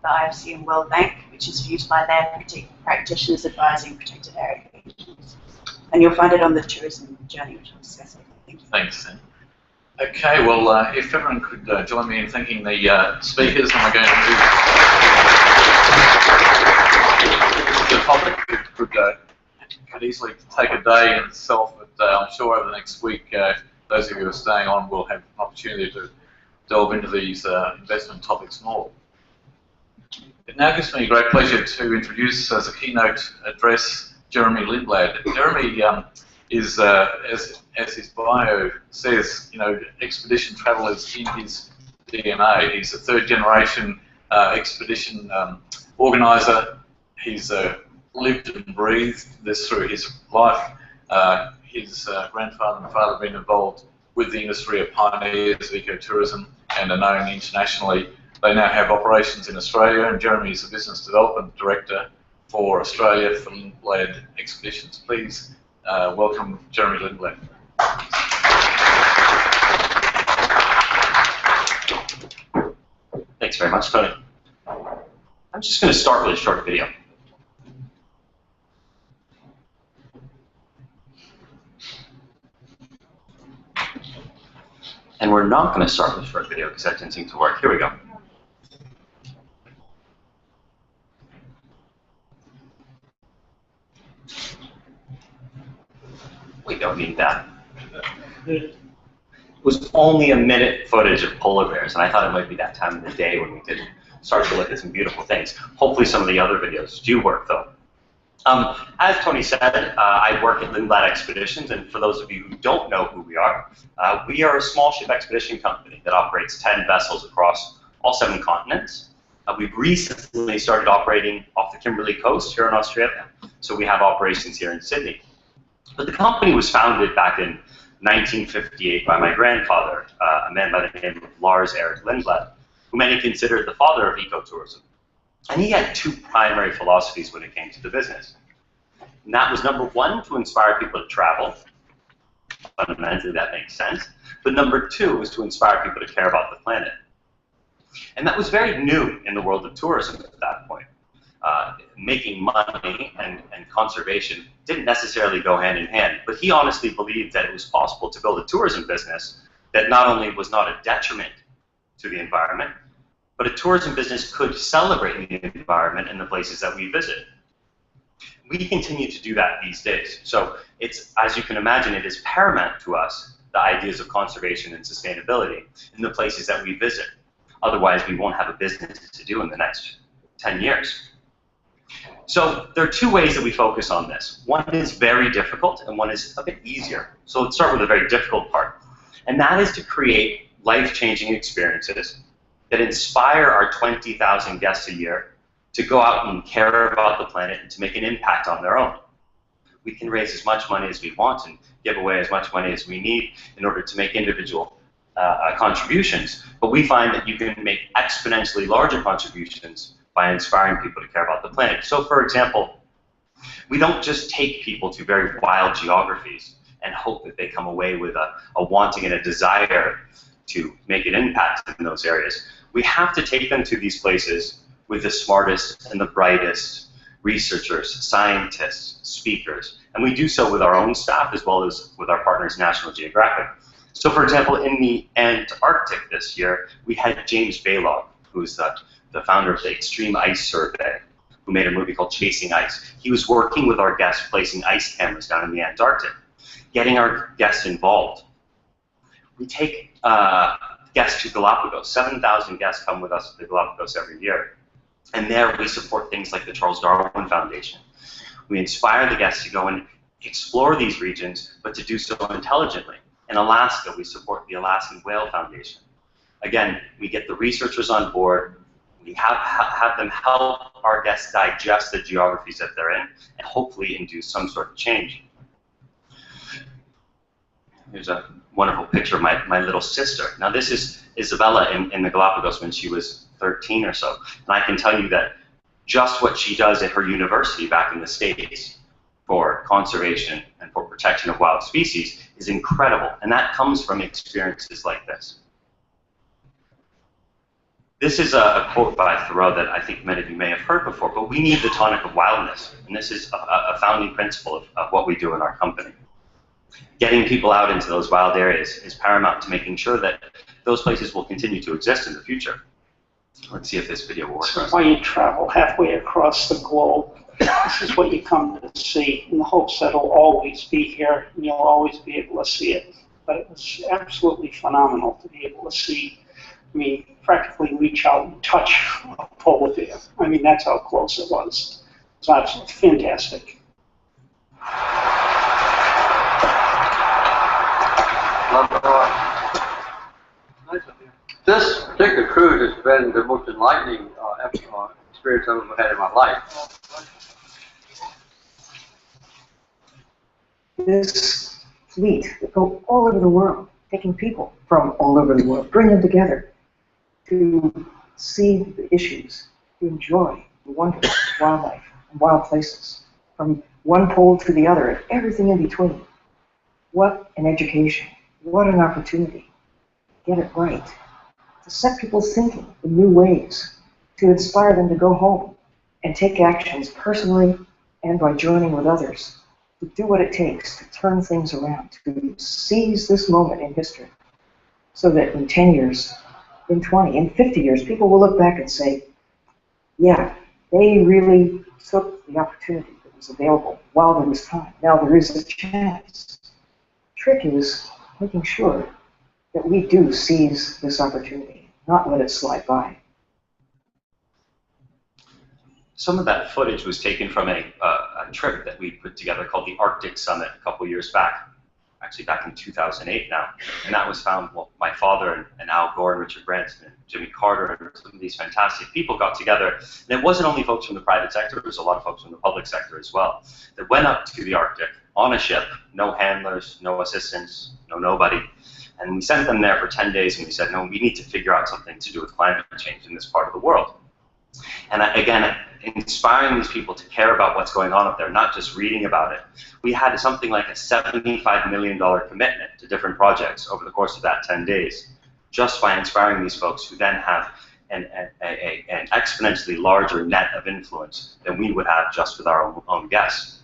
the IFC and World Bank, which is used by their practitioners advising protected area regions. And you'll find it on the tourism journey, which I'll discuss later. Thank you. Thanks, Sam. Okay, well, if everyone could join me in thanking the speakers, and we're going to move to the topic. It could easily take a day in itself, but I'm sure over the next week, those of you who are staying on will have an opportunity to delve into these investment topics more. It now gives me great pleasure to introduce as a keynote address Jeremy Lindblad. Jeremy is, as his bio says, you know, expedition travel is in his DNA. He's a third-generation expedition organizer. He's lived and breathed this through his life. His grandfather and father have been involved with the industry of pioneers of ecotourism and are known internationally. They now have operations in Australia, and Jeremy is the Business Development Director for Australia for Lindblad Expeditions. Please welcome Jeremy Lindblad. Thanks very much, Tony. I'm just going to start with a short video. And we're not going to start with a short video because that didn't seem to work. Here we go. We don't need that. It was only a minute footage of polar bears, and I thought it might be that time of the day when we could start to look at some beautiful things. Hopefully some of the other videos do work, though. As Tony said, I work at Lindblad Expeditions, and for those of you who don't know who we are a small ship expedition company that operates 10 vessels across all 7 continents. We've recently started operating off the Kimberley coast here in Australia, so we have operations here in Sydney. But the company was founded back in 1958 by my grandfather, a man by the name of Lars Erik Lindblad, who many considered the father of ecotourism. And he had 2 primary philosophies when it came to the business. And that was, number 1, to inspire people to travel. Fundamentally, that makes sense. But number 2 was to inspire people to care about the planet. And that was very new in the world of tourism at that point. Making money and conservation didn't necessarily go hand in hand, but he honestly believed that it was possible to build a tourism business that not only was not a detriment to the environment, but a tourism business could celebrate the environment and the places that we visit. We continue to do that these days. So it's, as you can imagine, it is paramount to us, the ideas of conservation and sustainability in the places that we visit. Otherwise, we won't have a business to do in the next 10 years. So there are 2 ways that we focus on this. One is very difficult, and one is a bit easier. So let's start with the very difficult part. And that is to create life-changing experiences that inspire our 20,000 guests a year to go out and care about the planet and to make an impact on their own. We can raise as much money as we want and give away as much money as we need in order to make individual contributions, but we find that you can make exponentially larger contributions by inspiring people to care about the planet. So, for example, we don't just take people to very wild geographies and hope that they come away with a wanting and a desire to make an impact in those areas. We have to take them to these places with the smartest and the brightest researchers, scientists, speakers, and we do so with our own staff as well as with our partners, National Geographic. So, for example, in the Antarctic this year, we had James Baylog, who's the founder of the Extreme Ice Survey, who made a movie called Chasing Ice. He was working with our guests, placing ice cameras down in the Antarctic, getting our guests involved. We take guests to Galapagos. 7,000 guests come with us to the Galapagos every year. And there we support things like the Charles Darwin Foundation. We inspire the guests to go and explore these regions, but to do so intelligently. In Alaska, we support the Alaskan Whale Foundation. Again, we get the researchers on board. We have them help our guests digest the geographies that they're in and hopefully induce some sort of change. Here's a wonderful picture of my little sister. Now this is Isabella in the Galapagos when she was 2013 or so. And I can tell you that just what she does at her university back in the States for conservation and for protection of wild species is incredible. And that comes from experiences like this. This is a quote by Thoreau that I think many of you may have heard before, but we need the tonic of wildness. And this is a founding principle of what we do in our company. Getting people out into those wild areas is paramount to making sure that those places will continue to exist in the future. Let's see if this video will work. This is why you travel halfway across the globe. This is what you come to see in the hopes that it'll always be here and you'll always be able to see it. But it was absolutely phenomenal to be able to see, I mean, practically reach out and touch a polar bear. I mean, that's how close it was. It was absolutely fantastic. This particular cruise has been the most enlightening experience I've ever had in my life. This fleet would go all over the world, taking people from all over the world, bring them together to see the issues, to enjoy the wonder of wildlife and wild places, from one pole to the other and everything in between. What an education. What an opportunity. Get it right. To set people thinking in new ways, to inspire them to go home and take actions personally and by joining with others, to do what it takes to turn things around, to seize this moment in history so that in 10 years, in 20, in 50 years, people will look back and say, yeah, they really took the opportunity that was available while there was time. Now there is a chance. The trick is making sure that we do seize this opportunity, not let it slide by. Some of that footage was taken from a trip that we put together called the Arctic Summit a couple years back, actually back in 2008 now. And that was found, well, my father and Al Gore and Richard Branson and Jimmy Carter and some of these fantastic people got together. And it wasn't only folks from the private sector, there was a lot of folks from the public sector as well that went up to the Arctic on a ship, no handlers, no assistants, no nobody. And we sent them there for 10 days and we said, no, we need to figure out something to do with climate change in this part of the world. And again, inspiring these people to care about what's going on up there, not just reading about it. We had something like a $75 million commitment to different projects over the course of that 10 days, just by inspiring these folks who then have an exponentially larger net of influence than we would have just with our own guests.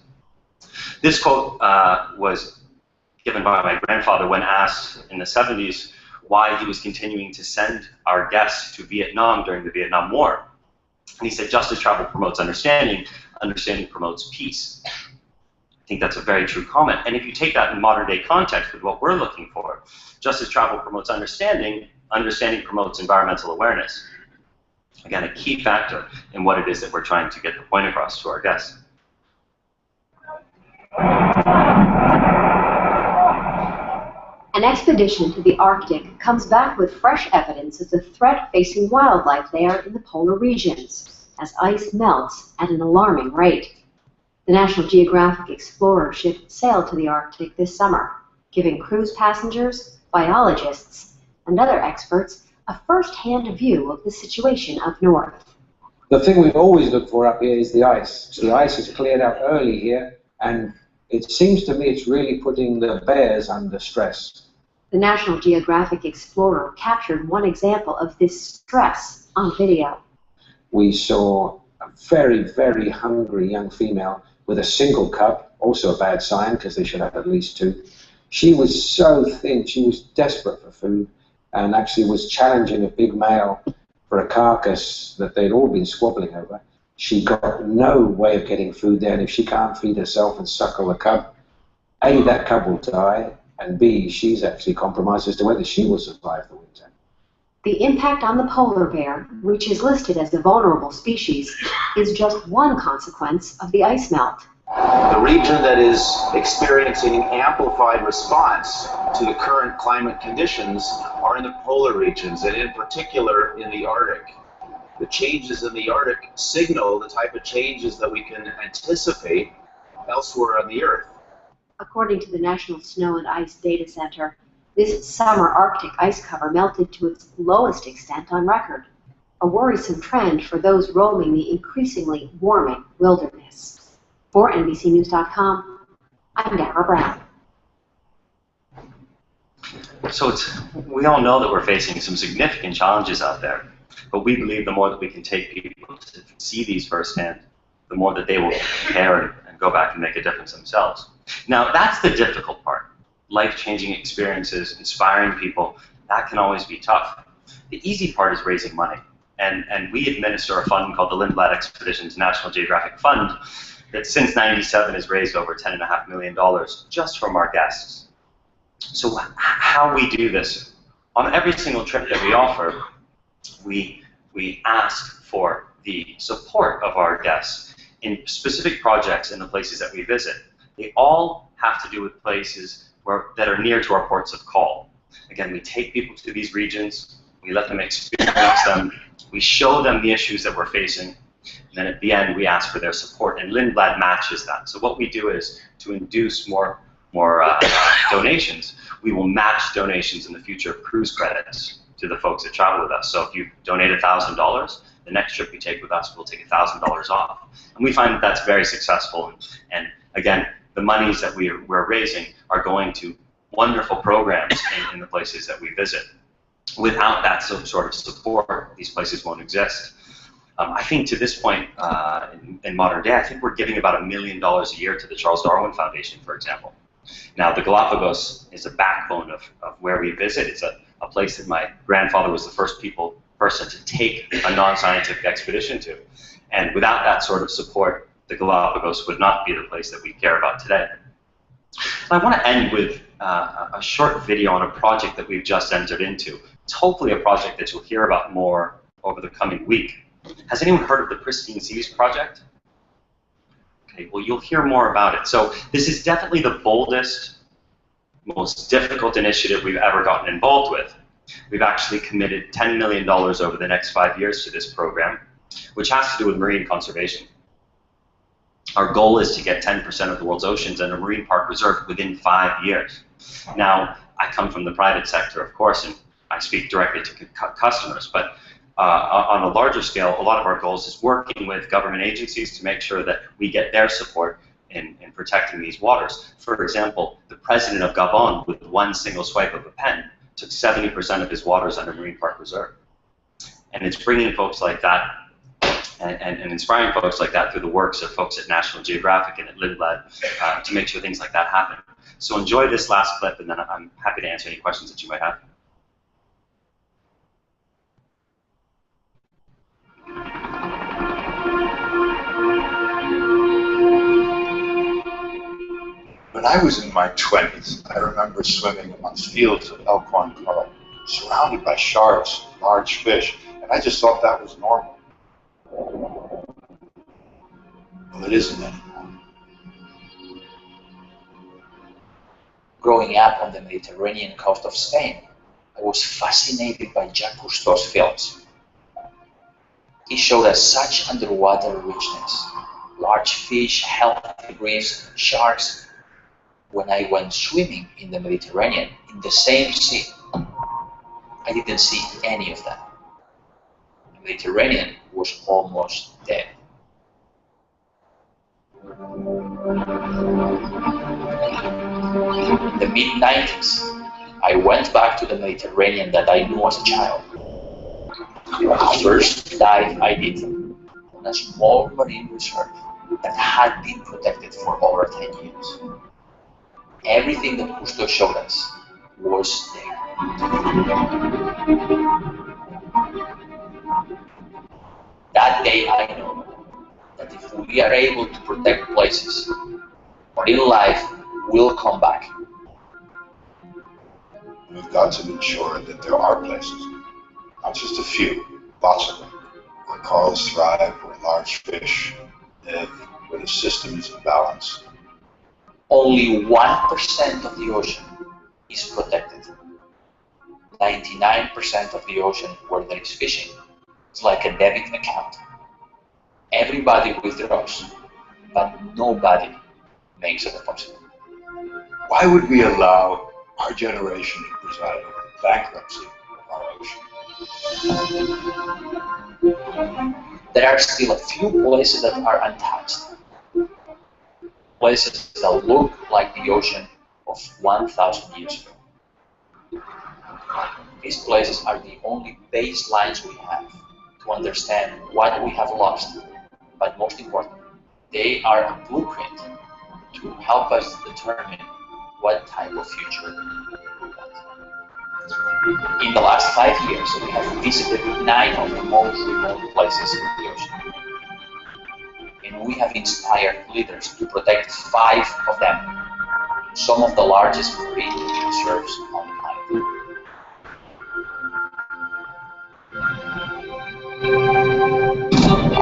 This quote was given by my grandfather when asked in the 70s why he was continuing to send our guests to Vietnam during the Vietnam War. And he said, justice travel promotes understanding, understanding promotes peace. I think that's a very true comment. And if you take that in modern day context with what we're looking for, justice travel promotes understanding, understanding promotes environmental awareness. Again, a key factor in what it is that we're trying to get the point across to our guests. An expedition to the Arctic comes back with fresh evidence of the threat facing wildlife there in the polar regions, as ice melts at an alarming rate. The National Geographic Explorer ship sailed to the Arctic this summer, giving cruise passengers, biologists, and other experts a first-hand view of the situation up north. The thing we've always looked for up here is the ice. So the ice is cleared out early here, and it seems to me it's really putting the bears under stress. The National Geographic Explorer captured one example of this stress on video. We saw a very, very hungry young female with a single cub, also a bad sign because they should have at least two. She was so thin, she was desperate for food and actually was challenging a big male for a carcass that they'd all been squabbling over. She got no way of getting food there, and if she can't feed herself and suckle the cub, A, that cub will die, and B, she's actually compromised as to whether she will survive the winter. The impact on the polar bear, which is listed as a vulnerable species, is just one consequence of the ice melt. The region that is experiencing amplified response to the current climate conditions are in the polar regions, and in particular in the Arctic. The changes in the Arctic signal the type of changes that we can anticipate elsewhere on the Earth. According to the National Snow and Ice Data Center, this summer Arctic ice cover melted to its lowest extent on record. a worrisome trend for those roaming the increasingly warming wilderness. For NBCNews.com, I'm Deborah Brown. So we all know that we're facing some significant challenges out there, but we believe the more that we can take people to see these firsthand, the more that they will care and go back and make a difference themselves. Now, that's the difficult part. Life-changing experiences, inspiring people, that can always be tough. The easy part is raising money. And we administer a fund called the Lindblad Expeditions National Geographic Fund that since '97 has raised over $10.5 million just from our guests. So how we do this, on every single trip that we offer, we ask for the support of our guests in specific projects in the places that we visit. They all have to do with places that are near to our ports of call. Again, we take people to these regions, we let them experience them, we show them the issues that we're facing, and then at the end we ask for their support, and Lindblad matches that. So what we do is, to induce more donations, we will match donations in the future of cruise credits to the folks that travel with us. So if you donate $1,000, the next trip you take with us, we'll take $1,000 off. And we find that that's very successful. And again, the monies that we're raising are going to wonderful programs in the places that we visit. Without that sort of support, these places won't exist. I think to this point in modern day, I think we're giving about $1 million a year to the Charles Darwin Foundation, for example. Now, the Galapagos is a backbone of where we visit. It's a place that my grandfather was the first person to take a non-scientific expedition to. And without that sort of support, the Galapagos would not be the place that we care about today. I want to end with a short video on a project that we've just entered into. It's hopefully a project that you'll hear about more over the coming week. Has anyone heard of the Pristine Seas project? Okay, well, you'll hear more about it. So this is definitely the boldest, most difficult initiative we've ever gotten involved with. We've actually committed $10 million over the next 5 years to this program, which has to do with marine conservation. Our goal is to get 10% of the world's oceans under marine park reserve within 5 years. Now, I come from the private sector, of course, and I speak directly to customers, but on a larger scale, a lot of our goals is working with government agencies to make sure that we get their support in protecting these waters. For example, the president of Gabon, with one single swipe of a pen, took 70% of his waters under marine park reserve. And it's bringing folks like that and inspiring folks like that through the works of folks at National Geographic and at Lindblad to make sure things like that happen. So enjoy this last clip, and then I'm happy to answer any questions that you might have. When I was in my 20s, I remember swimming amongst fields of elkhorn coral, surrounded by sharks, large fish, and I just thought that was normal. Well, it isn't anymore. Growing up on the Mediterranean coast of Spain, I was fascinated by Jacques Cousteau's films. He showed us such underwater richness, large fish, healthy reefs, sharks. When I went swimming in the Mediterranean, in the same sea, I didn't see any of that. The Mediterranean was almost dead. In the mid-90s, I went back to the Mediterranean that I knew as a child. The first dive I did on a small marine reserve that had been protected for over 10 years. Everything that Cousteau showed us was there. That day I know that if we are able to protect places, marine life will come back. We've got to ensure that there are places, not just a few, lots of them, where corals thrive, where large fish live, where the system is in balance. Only 1% of the ocean is protected. 99% of the ocean where there is fishing is like a debit account. Everybody withdraws, but nobody makes a deposit. Why would we allow our generation to preside over the bankruptcy of our ocean? there are still a few places that are untouched. Places that look like the ocean of 1,000 years ago. These places are the only baselines we have to understand what we have lost, but most important, they are a blueprint to help us determine what type of future we want. In the last 5 years, we have visited 9 of the most remote places in the ocean. And we have inspired leaders to protect 5 of them, some of the largest marine reserves on the planet.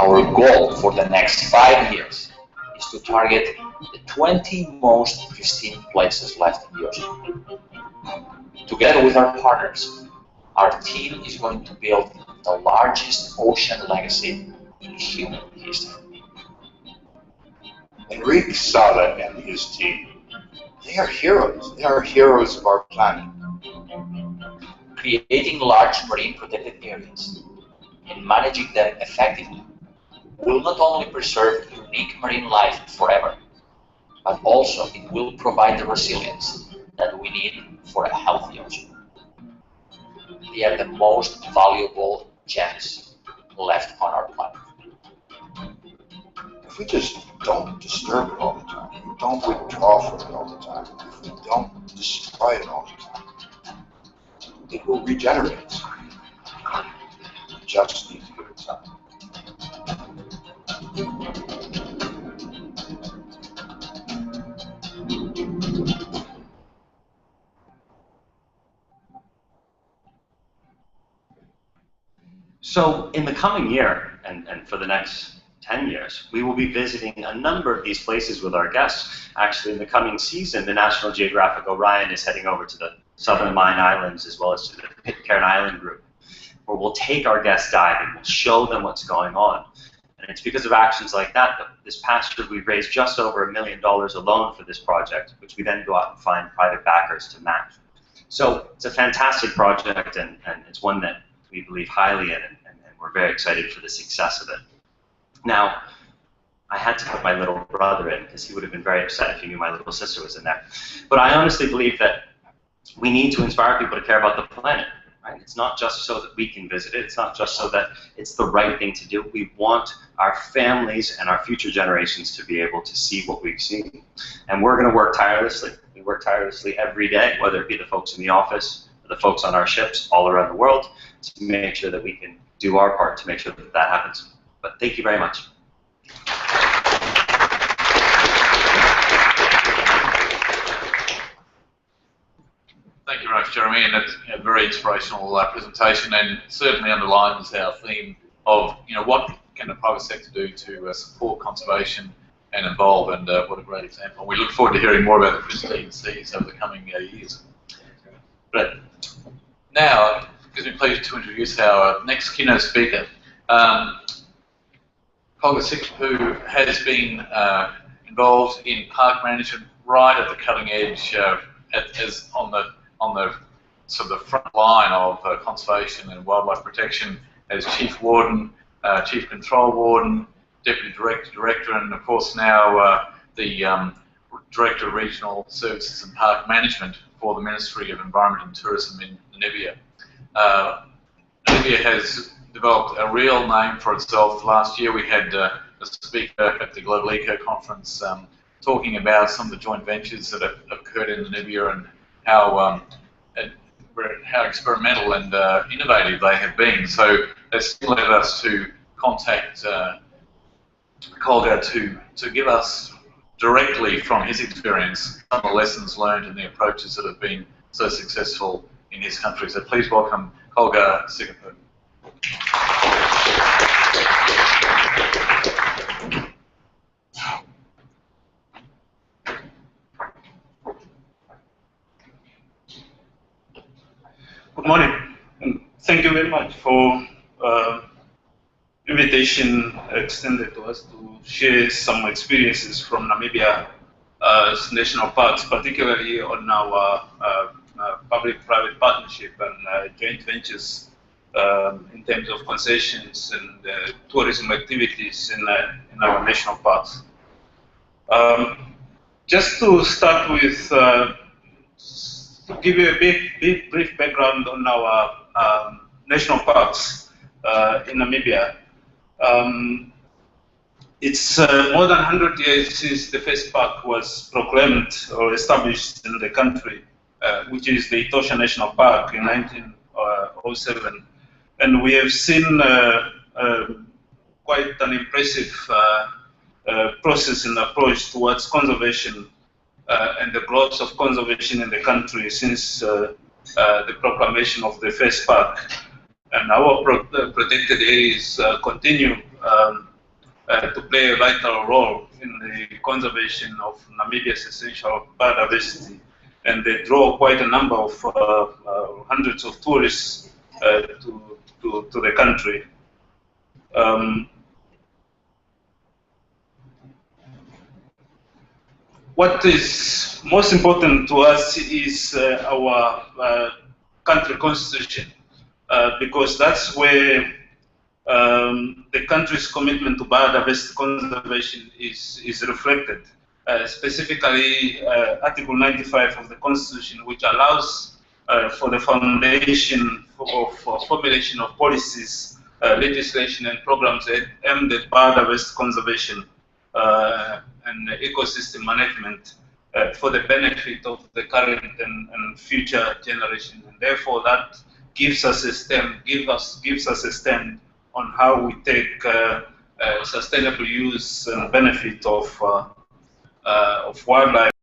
Our goal for the next 5 years is to target the 20 most pristine places left in the ocean. Together with our partners, our team is going to build the largest ocean legacy in human history. Enrique Sala and his team, they are heroes. They are heroes of our planet. Creating large marine protected areas and managing them effectively will not only preserve unique marine life forever, but also it will provide the resilience that we need for a healthy ocean. They are the most valuable gems left on our planet. If we just don't disturb it all the time, if we don't withdraw from it all the time, if we don't destroy it all the time, it will regenerate. We just need to give it time. So in the coming year, and for the next 10 years, we will be visiting a number of these places with our guests. Actually, in the coming season, the National Geographic Orion is heading over to the Southern Line Islands as well as to the Pitcairn Island group, where we'll take our guests diving, we'll show them what's going on. And it's because of actions like that that this past year we've raised just over $1 million alone for this project, which we then go out and find private backers to match. So it's a fantastic project, and it's one that we believe highly in, and we're very excited for the success of it. Now, I had to put my little brother in because he would have been very upset if he knew my little sister was in there. But I honestly believe that we need to inspire people to care about the planet. Right? It's not just so that we can visit it. It's not just so that it's the right thing to do. We want our families and our future generations to be able to see what we've seen. And we're going to work tirelessly. We work tirelessly every day, whether it be the folks in the office or the folks on our ships all around the world, to make sure that we can do our part to make sure that that happens. But thank you very much. Thank you very much, Jeremy, and that's a very inspirational presentation, and certainly underlines our theme of what can the private sector do to support conservation and involve, and what a great example. We look forward to hearing more about the pristine seas over the coming years. But now, it gives me pleasure to introduce our next keynote speaker, Holger Sick, who has been involved in park management right at the cutting edge, as on the sort of the front line of conservation and wildlife protection as Chief Warden, Chief Control Warden, Deputy Director, and of course now the Director of Regional Services and Park Management for the Ministry of Environment and Tourism in Namibia. Namibia has developed a real name for itself. Last year we had a speaker at the Global Eco Conference talking about some of the joint ventures that have occurred in Namibia and how experimental and innovative they have been. So that still led us to contact Holger to give us directly from his experience some of the lessons learned and the approaches that have been so successful in his country. So please welcome Holger Sick. Good morning, and thank you very much for invitation extended to us to share some experiences from Namibia's national parks, particularly on our public-private partnership and joint ventures in terms of concessions and the tourism activities in our national parks. Just to start with, to give you a brief background on our national parks in Namibia. It's more than 100 years since the first park was proclaimed or established in the country, which is the Etosha National Park in 1907. And we have seen quite an impressive process and approach towards conservation and the growth of conservation in the country since the proclamation of the first park. And our protected areas continue to play a vital role in the conservation of Namibia's essential biodiversity. And they draw quite a number of hundreds of tourists to the country. What is most important to us is our country constitution, because that's where the country's commitment to biodiversity conservation is reflected. Specifically, Article 95 of the Constitution, which allows for the foundation of formulation of policies, legislation, and programs aimed at biodiversity conservation and ecosystem management for the benefit of the current and future generation. And therefore, that gives us a stand, gives us a stand on how we take sustainable use and benefit of wildlife